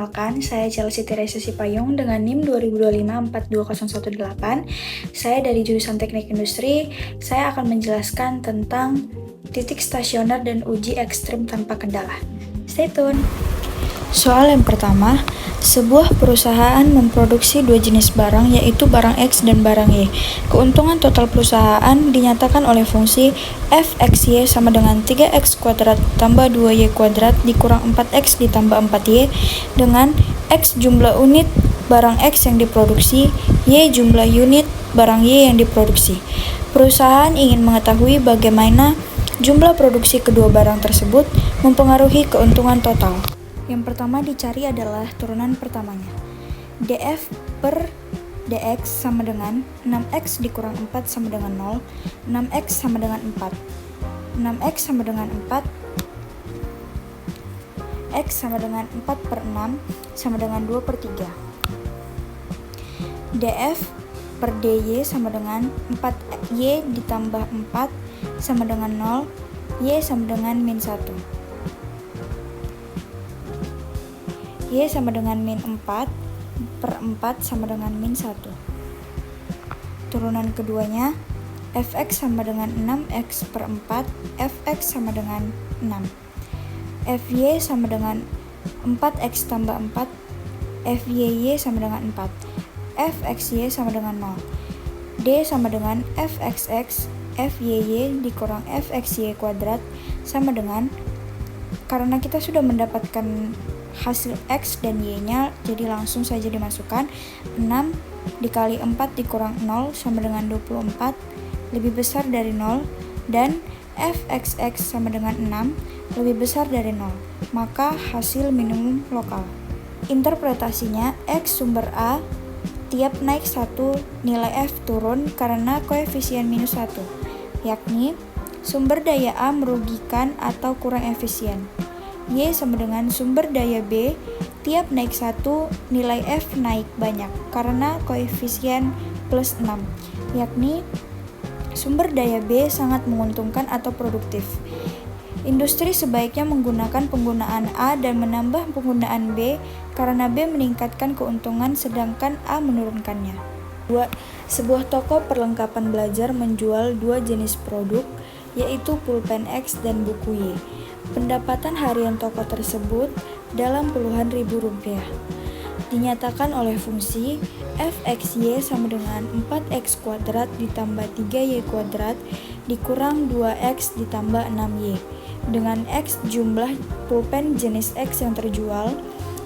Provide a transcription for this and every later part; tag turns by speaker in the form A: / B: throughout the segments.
A: Perkenalkan, saya Chelsea Teresa Sipayung dengan NIM 2025-42018. Saya dari jurusan Teknik Industri. Saya akan menjelaskan tentang titik stasioner dan uji ekstrim tanpa kendala. Stay tune! Soal yang pertama, sebuah perusahaan memproduksi dua jenis barang, yaitu barang X dan barang Y. Keuntungan total perusahaan dinyatakan oleh fungsi f(x(y) sama dengan 3x kuadrat tambah 2y kuadrat dikurang 4x ditambah 4y dengan x jumlah unit barang X yang diproduksi, y jumlah unit barang Y yang diproduksi. Perusahaan ingin mengetahui bagaimana jumlah produksi kedua barang tersebut mempengaruhi keuntungan total. Yang pertama dicari adalah turunan pertamanya. df per dx sama dengan 6x dikurang 4 sama dengan 0, 6x sama dengan 4. 6x sama dengan 4, x sama dengan 4 per 6 sama dengan 2 per 3. df per dy sama dengan 4y ditambah 4 sama dengan 0, y sama dengan min 1. Y sama dengan min 4 per 4 sama dengan min 1. Turunan keduanya, fx sama dengan 6x per 4, fx sama dengan 6. Fy sama dengan 4x tambah 4, fyy sama dengan 4. Fxy sama dengan 0. D sama dengan fxx, fyy dikurang fxy kuadrat sama dengan, karena kita sudah mendapatkan hasil X dan Y-nya, jadi langsung saja dimasukkan 6 dikali 4 dikurang 0 sama dengan 24 lebih besar dari 0 dan fxx sama dengan 6 lebih besar dari 0, maka hasil minimum lokal. Interpretasinya, X sumber A tiap naik 1 nilai F turun karena koefisien minus 1, yakni sumber daya A merugikan atau kurang efisien. Y sama dengan sumber daya B tiap naik 1 nilai F naik banyak karena koefisien plus 6, yakni sumber daya B sangat menguntungkan atau produktif. Industri sebaiknya menggunakan penggunaan A dan menambah penggunaan B karena B meningkatkan keuntungan sedangkan A menurunkannya. 2. Sebuah toko perlengkapan belajar menjual dua jenis produk, yaitu pulpen X dan buku Y. Pendapatan harian toko tersebut dalam puluhan ribu rupiah. Dinyatakan oleh fungsi fxy sama dengan 4x kuadrat ditambah 3y kuadrat dikurang 2x ditambah 6y dengan x jumlah pulpen jenis X yang terjual,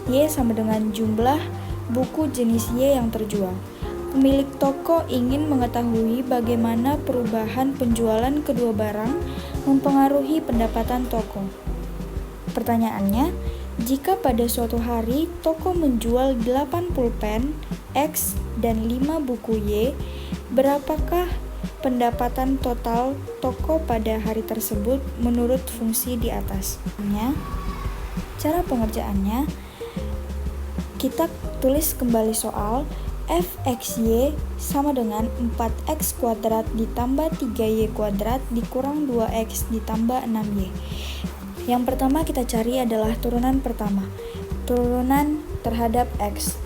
A: y sama dengan jumlah buku jenis Y yang terjual. Pemilik toko ingin mengetahui bagaimana perubahan penjualan kedua barang mempengaruhi pendapatan toko. Pertanyaannya, jika pada suatu hari toko menjual 8 pulpen X dan 5 buku Y, berapakah pendapatan total toko pada hari tersebut menurut fungsi di atas? Cara pengerjaannya, kita tulis kembali soal. fxy sama dengan 4x kuadrat ditambah 3y kuadrat dikurang 2x ditambah 6y. Yang pertama kita cari adalah turunan pertama, turunan terhadap x.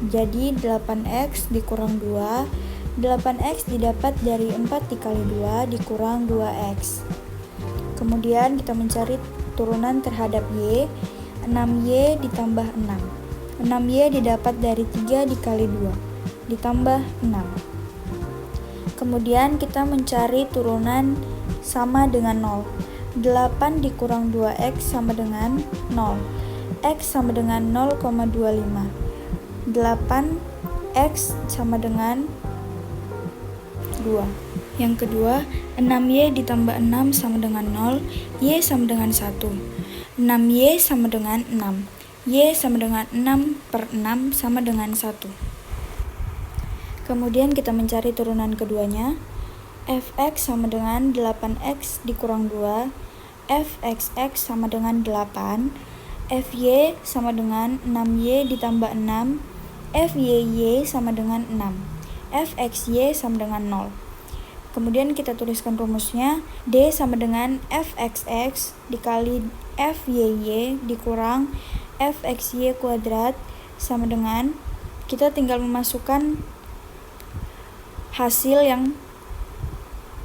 A: Jadi 8x dikurang 2, 8x didapat dari 4 dikali 2 dikurang 2x. Kemudian kita mencari turunan terhadap y, 6y ditambah 6. 6y didapat dari 3 dikali 2 ditambah 6. Kemudian kita mencari turunan sama dengan 0. 8 dikurang 2x sama dengan 0. X sama dengan 0,25. 8x sama dengan 2. Yang kedua, 6y ditambah 6 sama dengan 0, y sama dengan 1. 6y sama dengan 6. Y sama dengan 6 per 6 sama dengan 1. Kemudian kita mencari turunan keduanya. Fx sama dengan 8x dikurang 2. Fxx sama dengan 8. Fy sama dengan 6y ditambah 6. Fyy sama dengan 6. Fxy sama dengan 0. Kemudian kita tuliskan rumusnya, D sama dengan fxx dikali fyy dikurang fxy kuadrat sama dengan, kita tinggal memasukkan hasil yang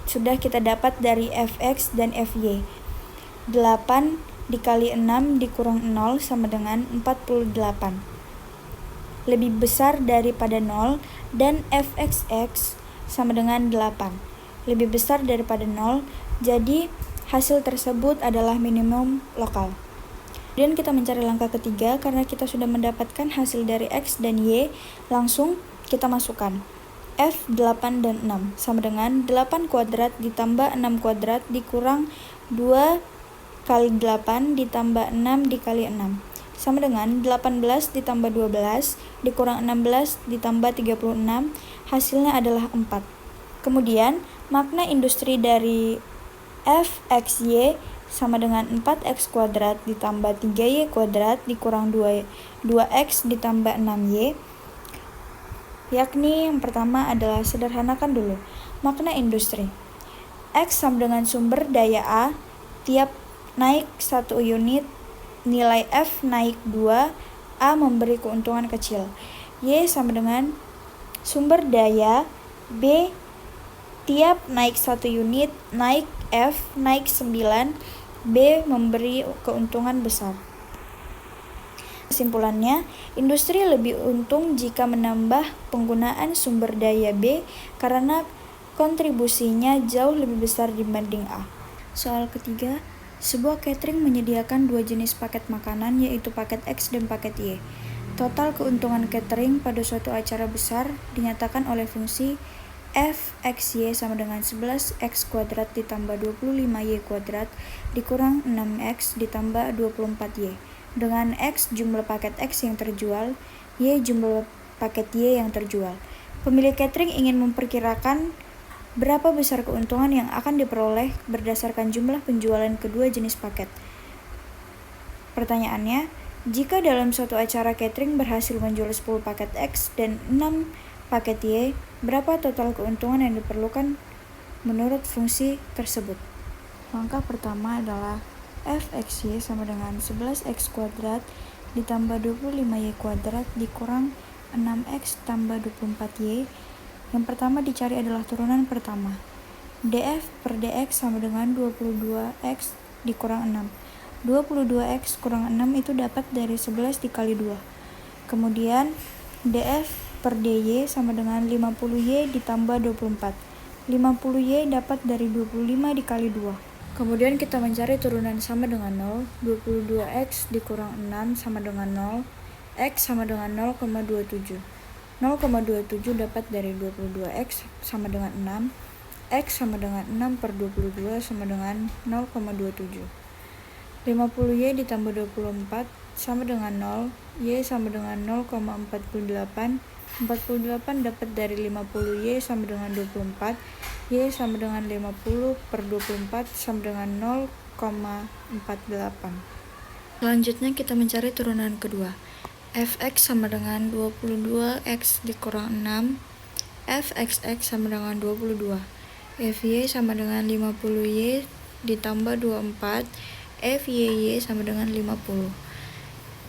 A: sudah kita dapat dari fx dan fy. 8 dikali 6 dikurang 0 sama dengan 48. Lebih besar daripada 0 dan fxx sama dengan 8. Lebih besar daripada 0, jadi hasil tersebut adalah minimum lokal. Kemudian kita mencari langkah ketiga, karena kita sudah mendapatkan hasil dari x dan y, langsung kita masukkan f 8 dan 6 sama dengan 8 kuadrat ditambah 6 kuadrat dikurang 2 kali 8 ditambah 6 dikali 6 sama dengan 18 ditambah 12 dikurang 16 ditambah 36, hasilnya adalah 4. Kemudian makna industri dari fxy sama dengan 4x kuadrat ditambah 3y kuadrat dikurang 2x ditambah 6y, yakni yang pertama adalah sederhanakan dulu. Makna industri, X sama dengan sumber daya A, tiap naik 1 unit nilai F naik 2, A memberi keuntungan kecil. Y sama dengan sumber daya B, tiap naik 1 unit naik F naik 9, B memberi keuntungan besar. Kesimpulannya, industri lebih untung jika menambah penggunaan sumber daya B karena kontribusinya jauh lebih besar dibanding A. Soal ketiga, sebuah catering menyediakan 2 jenis paket makanan, yaitu paket X dan paket Y. Total keuntungan catering pada suatu acara besar dinyatakan oleh fungsi fxy sama dengan 11x kuadrat ditambah 25y kuadrat dikurang 6x ditambah 24y. Dengan X jumlah paket X yang terjual, Y jumlah paket Y yang terjual. Pemilik catering ingin memperkirakan berapa besar keuntungan yang akan diperoleh berdasarkan jumlah penjualan kedua jenis paket. Pertanyaannya, jika dalam suatu acara catering berhasil menjual 10 paket X dan 6 paket Y, berapa total keuntungan yang diperlukan menurut fungsi tersebut? Langkah pertama adalah fxy sama dengan 11x kuadrat ditambah 25y kuadrat dikurang 6x tambah 24y. Yang pertama dicari adalah turunan pertama. df per dx sama dengan 22x dikurang 6. 22x kurang 6 itu dapat dari 11 dikali 2. Kemudian df per dy sama dengan 50y ditambah 24. 50y dapat dari 25 dikali 2. Kemudian kita mencari turunan sama dengan 0. 22x dikurang 6 sama dengan 0. X sama dengan 0,27. 0,27 dapat dari 22x sama dengan 6. X sama dengan 6 per 22 sama dengan 0,27. 50y ditambah 24 sama dengan 0. Y sama dengan 0,48. 48 dapat dari 50y sama dengan 24. Y sama dengan 50 per 24 sama dengan 0,48. Selanjutnya kita mencari turunan kedua. Fx sama dengan 22x dikurang 6. Fxx sama dengan 22. Fy sama dengan 50y ditambah 24. Fyy sama dengan 50.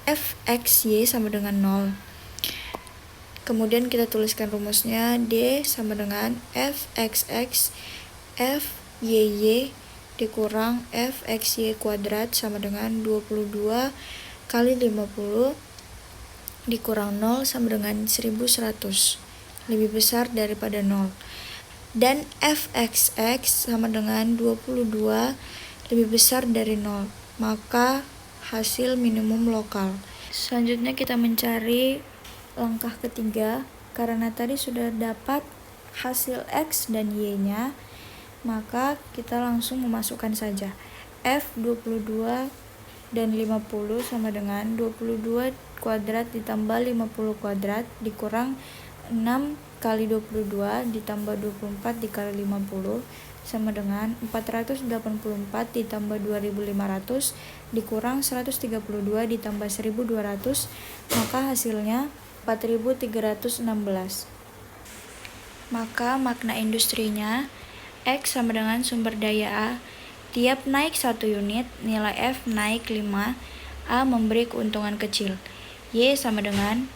A: Fxy sama dengan 0. Kemudian kita tuliskan rumusnya, D sama dengan fxx fyy dikurang fxy kuadrat sama dengan 22 kali 50 dikurang 0 sama dengan 1100, lebih besar daripada 0. Dan fxx sama dengan 22 lebih besar dari 0, maka hasil minimum lokal. Selanjutnya kita mencari langkah ketiga. Karena tadi sudah dapat hasil X dan Y-nya, maka kita langsung memasukkan saja F 22 dan 50 sama dengan 22 kuadrat ditambah 50 kuadrat dikurang 6 kali 22 ditambah 24 dikali 50 sama dengan 484 ditambah 2500 dikurang 132 ditambah 1200, maka hasilnya 4316. Maka makna industrinya, X sama dengan sumber daya A. Tiap naik 1 unit, nilai F naik 5, A memberi keuntungan kecil. Y sama dengan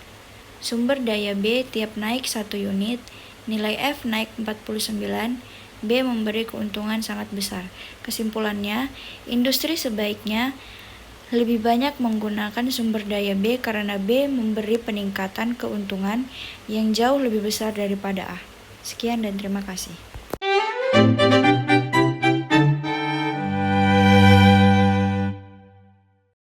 A: sumber daya B tiap naik 1 unit, nilai F naik 49, B memberi keuntungan sangat besar. Kesimpulannya, industri sebaiknya lebih banyak menggunakan sumber daya B karena B memberi peningkatan keuntungan yang jauh lebih besar daripada A. Sekian dan terima kasih.